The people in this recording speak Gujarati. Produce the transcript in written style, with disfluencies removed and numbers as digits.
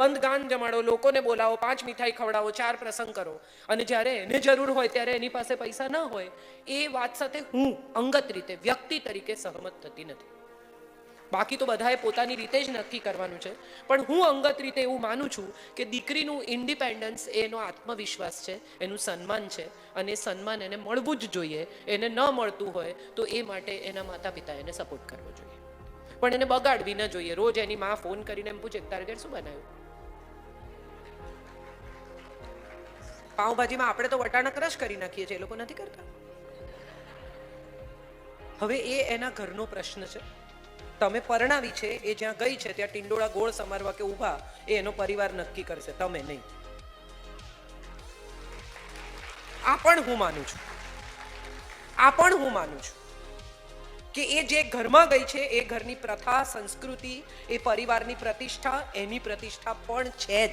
બંધ ગાન જમાડો, લોકોને બોલાવો, 5 મીઠાઈ ખવડાવો, 4 પ્રસંગ કરો, અને જ્યારે એને જરૂર હોય ત્યારે એની પાસે પૈસા ન હોય, એ વાત સાથે હું અંગત રીતે વ્યક્તિ તરીકે સહમત થતી નથી. બાકી તો બધાએ પોતાની રીતે જ નક્કી કરવાનું છે, પણ હું અંગત રીતે એવું માનું છું કે દીકરીનું ઇન્ડિપેન્ડન્સ એ એનો આત્મવિશ્વાસ છે, એનું સન્માન છે, અને એ સન્માન એને મળવું જ જોઈએ. એને ન મળતું હોય તો એ માટે એના માતા પિતા એને સપોર્ટ કરવો જોઈએ, પણ એને બગાડવી ન જોઈએ. રોજ એની માં ફોન કરીને એમ પૂછે તારે ઘેર શું બનાવ્યું? પાઉંભાજીમાં આપણે તો વટાણા ક્રશ કરી નાખીએ છીએ, એ લોકો નથી કરતા. હવે એ એના ઘરનો પ્રશ્ન છે. તમે પરણાવી છે, એ જ્યાં ગઈ છે ત્યાં ટિંડોળા ગોળ સમારવા કે ઊભા એ એનો પરિવાર નક્કી કરશે, તમે નહીં. આ પણ હું માનું છું કે એ જે ઘરમાં ગઈ છે એ ઘરની પ્રથા, સંસ્કૃતિ, એ પરિવારની પ્રતિષ્ઠા, એની પ્રતિષ્ઠા પણ છે જ.